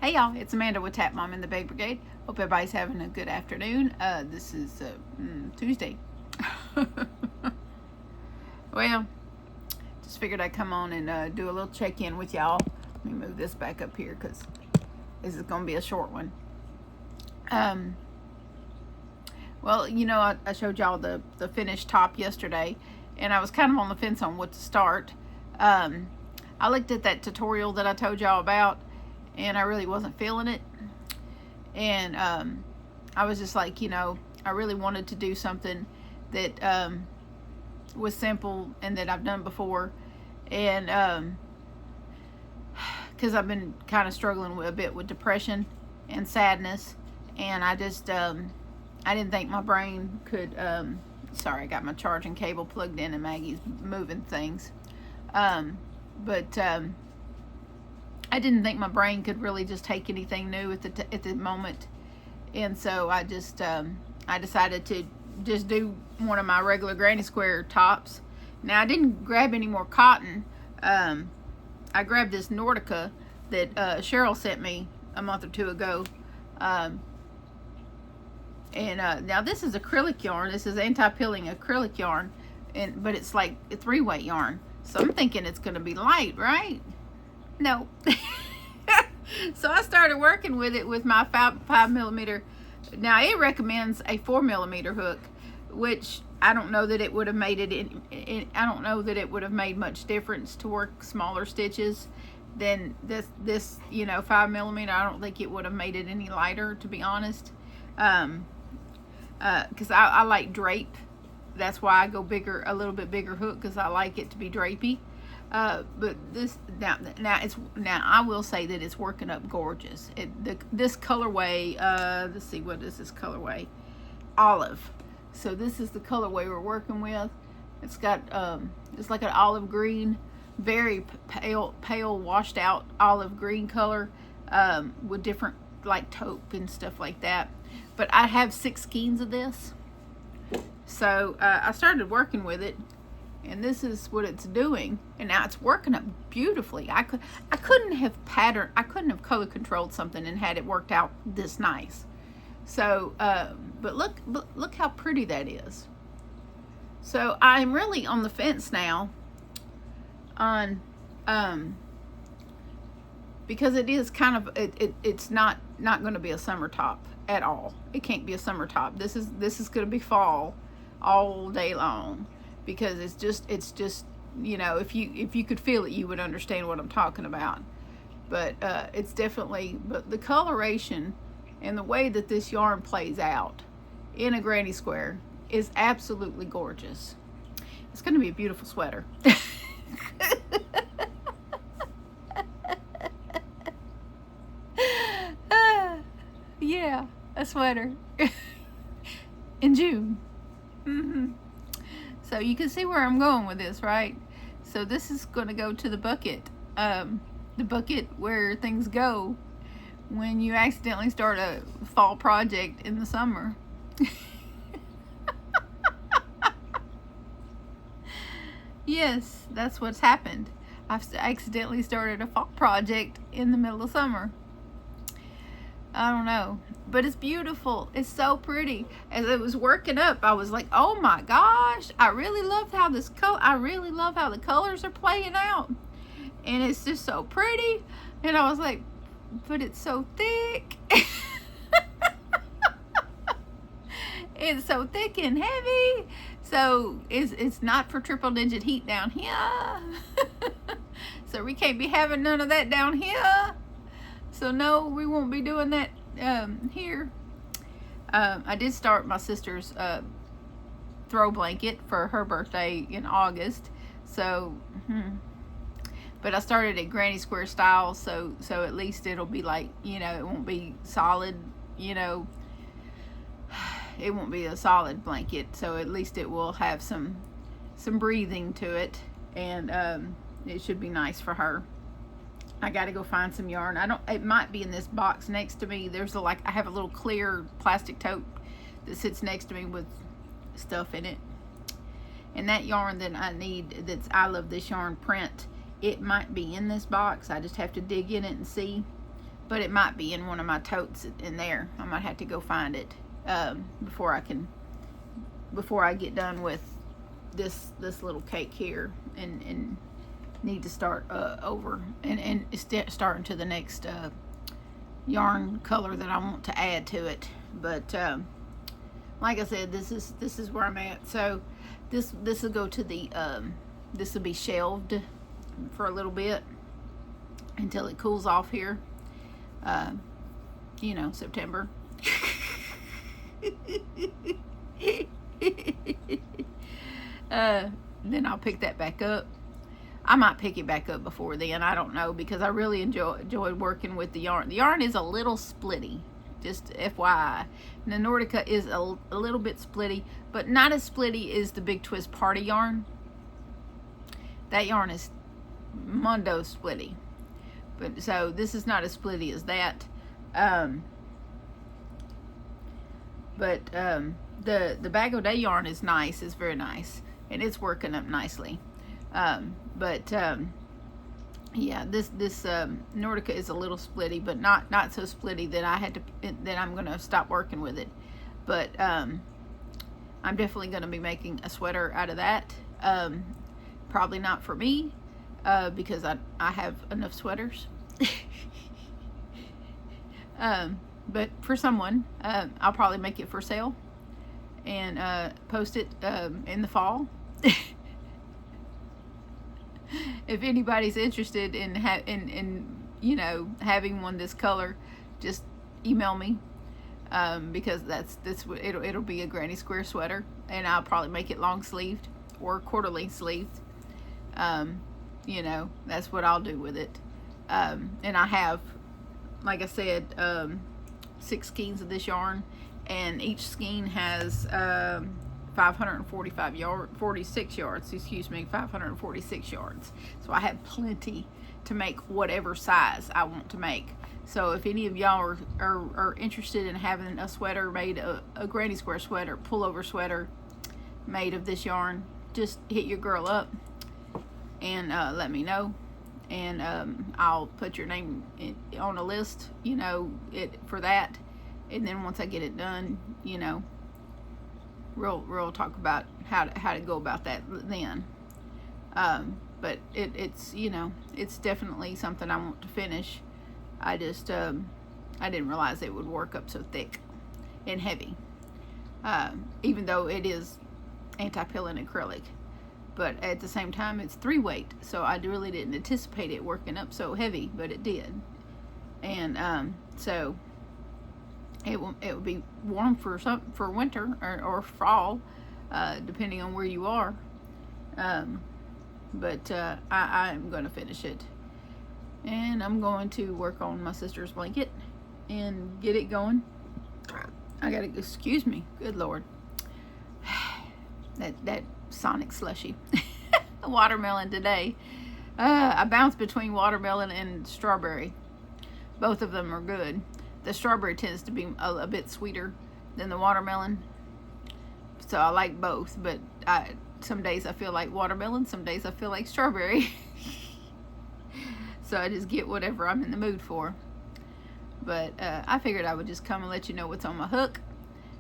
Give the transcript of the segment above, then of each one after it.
Hey y'all, it's Amanda with Tap Mom and the Baby Brigade. Hope everybody's having a good afternoon. This is Tuesday. Well, just figured I'd come on and do a little check-in with y'all. Let me move this back up here because this is going to be a short one. Well, you know, I showed y'all the finished top yesterday, and I was kind of on the fence on what to start. I looked at that tutorial that I told y'all about, and I really wasn't feeling it. And I was just like, you know, I really wanted to do something that was simple and that I've done before. And because I've been kind of struggling a bit with depression and sadness, and I just I didn't think my brain could sorry, I got my charging cable plugged in and Maggie's moving things. But I didn't think my brain could really just take anything new at the moment, and so I just I decided to just do one of my regular granny square tops. Now I didn't grab any more cotton. I grabbed this Nordica that Cheryl sent me a month or two ago, and now this is acrylic yarn. This is anti-pilling acrylic yarn, but it's like a 3-weight yarn. So I'm thinking it's going to be light, right? No. So I started working with it with my 5mm. Now it recommends a 4mm hook, which I don't know that it would have made it I don't know that it would have made much difference to work smaller stitches than this you know, 5mm. I don't think it would have made it any lighter, to be honest. Because I like drape. That's why I go bigger, a little bit bigger hook, because I like it to be drapey. But this now I will say that it's working up gorgeous. This colorway, let's see, what is this colorway? Olive. So this is the colorway we're working with. It's got it's like an olive green, very pale washed out olive green color, with different like taupe and stuff like that. But I have 6 skeins of this, so I started working with it. And this is what it's doing, and now it's working up beautifully. I couldn't have color controlled something and had it worked out this nice. So, but look how pretty that is. So I'm really on the fence now on because it is kind of it's not going to be a summer top at all. It can't be a summer top. This is going to be fall all day long. Because it's just you know, if you could feel it, you would understand what I'm talking about. But it's definitely, but the coloration and the way that this yarn plays out in a granny square is absolutely gorgeous. It's going to be a beautiful sweater. Yeah, a sweater in June. So you can see where I'm going with this, right? So this is going to go to the bucket where things go when you accidentally start a fall project in the summer. Yes, that's what's happened. I've accidentally started a fall project in the middle of summer. I don't know, but it's beautiful. It's so pretty. As it was working up, I was like, oh my gosh, I really love how I really love how the colors are playing out, and it's just so pretty. And I was like, but it's so thick. It's so thick and heavy. So it's not for triple digit heat down here. So we can't be having none of that down here. So no, we won't be doing that here. I did start my sister's throw blanket for her birthday in August. So, but I started at granny square style, so at least it'll be like, you know, it won't be solid, you know, it won't be a solid blanket. So at least it will have some breathing to it, and it should be nice for her. I got to go find some yarn. It might be in this box next to me. There's I have a little clear plastic tote that sits next to me with stuff in it. And that yarn that I need, I love this yarn print, it might be in this box. I just have to dig in it and see. but it might be in one of my totes in there. I might have to go find it before I get done with this little cake here, and need to start over and start into the next yarn color that I want to add to it. But like I said, this is where I'm at. So this will go to the this will be shelved for a little bit until it cools off here. You know, September. Then I'll pick that back up. I might pick it back up before then. I don't know, because I really enjoyed working with the yarn. The yarn is a little splitty, just FYI. And the Nordica is a little bit splitty, but not as splitty as the Big Twist Party yarn. That yarn is Mundo splitty. But so this is not as splitty as that. The Bag O' Day yarn is nice. It's very nice, and it's working up nicely. Yeah, this Nordica is a little splitty, but not so splitty that I'm gonna stop working with it. But I'm definitely gonna be making a sweater out of that. Probably not for me, because I have enough sweaters. But for someone, I'll probably make it for sale and post it in the fall. If anybody's interested in you know, having one this color, just email me, because it'll be a granny square sweater, and I'll probably make it long sleeved or quarter length sleeved. You know, that's what I'll do with it. And I have, like I said, 6 skeins of this yarn, and each skein has 546 yards, excuse me, 546 yards. So I have plenty to make whatever size I want to make. So if any of y'all are interested in having a sweater made, a granny square sweater, pullover sweater made of this yarn, just hit your girl up and let me know, and I'll put your name on a list, you know, for that. And then once I get it done, you know, we'll talk about how to go about that then. But it's, you know, it's definitely something I want to finish. I just I didn't realize it would work up so thick and heavy, even though it is anti-pilling acrylic. But at the same time, it's 3-weight, so I really didn't anticipate it working up so heavy, but it did. And so it will be warm for winter or fall, depending on where you are. But I am going to finish it, and I'm going to work on my sister's blanket and get it going. I gotta, excuse me, good Lord, that Sonic slushy. Watermelon today. I bounce between watermelon and strawberry. Both of them are good. The strawberry tends to be a bit sweeter than the watermelon, so I like both. But some days I feel like watermelon, some days I feel like strawberry. So I just get whatever I'm in the mood for. But I figured I would just come and let you know what's on my hook.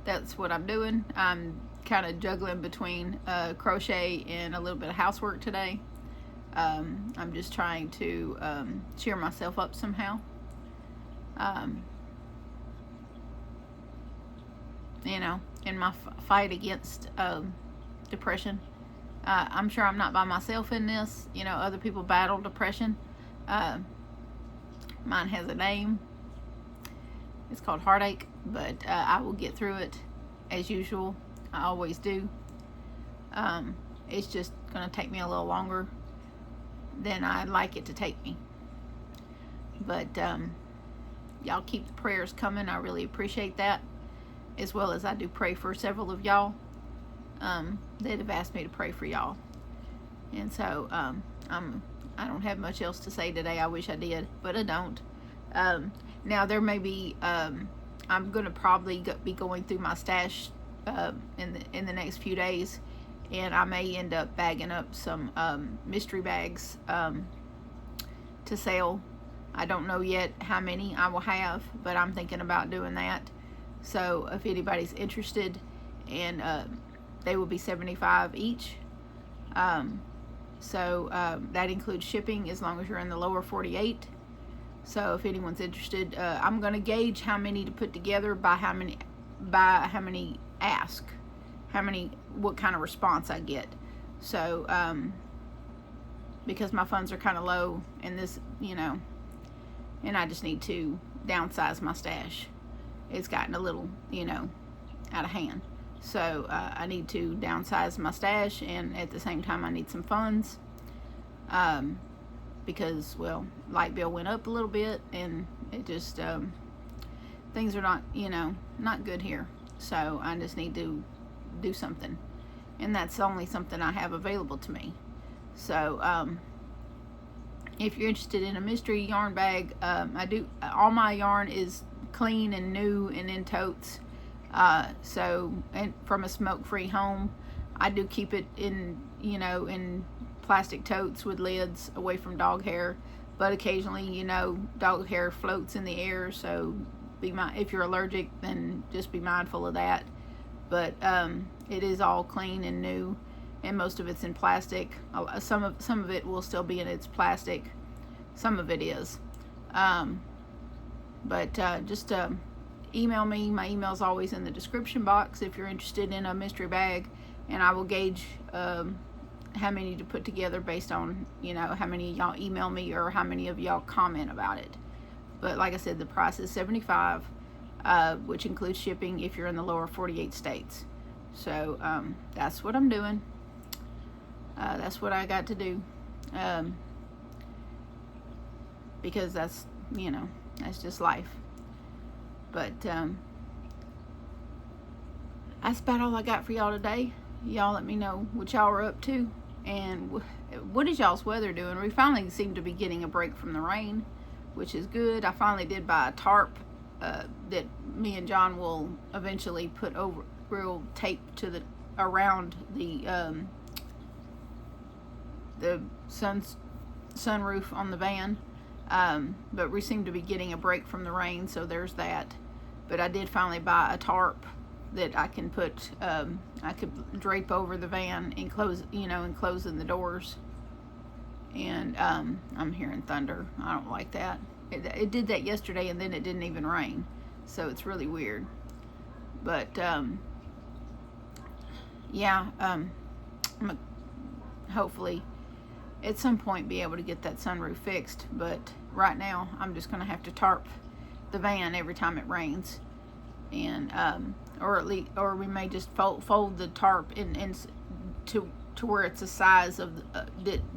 That's what I'm doing. I'm kind of juggling between crochet and a little bit of housework today. I'm just trying to cheer myself up somehow. You know, in my fight against depression. I'm sure I'm not by myself in this. You know, other people battle depression. Mine has a name. It's called heartache, but I will get through it as usual. I always do. It's just going to take me a little longer than I'd like it to take me. But y'all keep the prayers coming. I really appreciate that, as well as I do pray for several of y'all that have asked me to pray for y'all. And so I don't have much else to say today. I wish I did, but I don't. Now there may be, I'm going to probably be going through my stash in the next few days, and I may end up bagging up some mystery bags to sell I don't know yet how many I will have, but I'm thinking about doing that. So if anybody's interested, and they will be $75 each. That includes shipping as long as you're in the lower 48. So if anyone's interested, I'm going to gauge how many to put together by how many ask, what kind of response I get. So because my funds are kind of low in this, and I just need to downsize my stash. It's gotten a little, out of hand. So I need to downsize my stash, and at the same time I need some funds, because, well, light bill went up a little bit, and it just, things are not, not good here. So I just need to do something, and that's only something I have available to me. So if you're interested in a mystery yarn bag, all my yarn is clean and new and in totes. And from a smoke-free home, I do keep it in, in plastic totes with lids away from dog hair. But occasionally, dog hair floats in the air, so if you're allergic, then just be mindful of that. But it is all clean and new, and most of it's in plastic. Some of it will still be in its plastic. Some of it is. Just email me. My email's always in the description box if you're interested in a mystery bag, and I will gauge how many to put together based on how many of y'all email me or how many of y'all comment about it. But like I said, the price is $75, which includes shipping if you're in the lower 48 states. So that's what I'm doing. That's what I got to do, because that's just life. But that's about all I got for y'all today. Y'all let me know what y'all are up to, and what is y'all's weather doing. We finally seem to be getting a break from the rain, which is good. I finally did buy a tarp that me and John will eventually put over real tape to around the sunroof on the van. But we seem to be getting a break from the rain, so there's that. But I did finally buy a tarp that I can put, I could drape over the van and closing the doors. And I'm hearing thunder. I don't like that. It did that yesterday, and then it didn't even rain, so it's really weird. But yeah, I'm gonna hopefully at some point be able to get that sunroof fixed. But right now I'm just gonna have to tarp the van every time it rains, and or we may just fold the tarp in to where it's a size of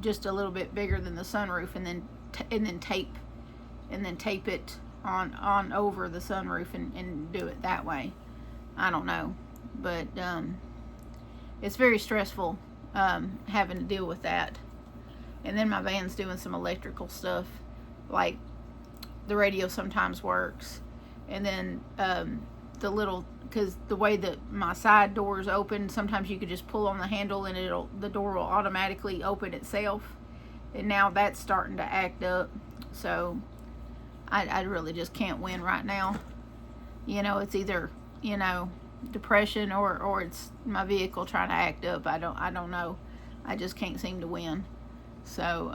just a little bit bigger than the sunroof, and then tape it on over the sunroof and do it that way. I don't know, but it's very stressful having to deal with that. And then my van's doing some electrical stuff, like the radio sometimes works, and then because the way that my side doors open, sometimes you could just pull on the handle and the door will automatically open itself, and now that's starting to act up. So I really just can't win right now. It's either depression or it's my vehicle trying to act up. I don't know. I just can't seem to win. So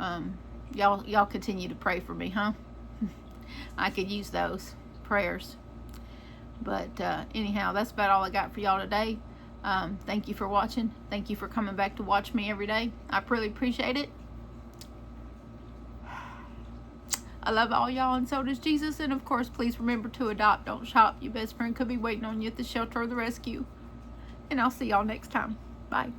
y'all continue to pray for me, huh? I could use those prayers. But anyhow, that's about all I got for y'all today. Thank you for watching. Thank you for coming back to watch me every day. I really appreciate it. I love all y'all, and so does Jesus. And of course, please remember to adopt, don't shop. Your best friend could be waiting on you at the shelter or the rescue. And I'll see y'all next time. Bye.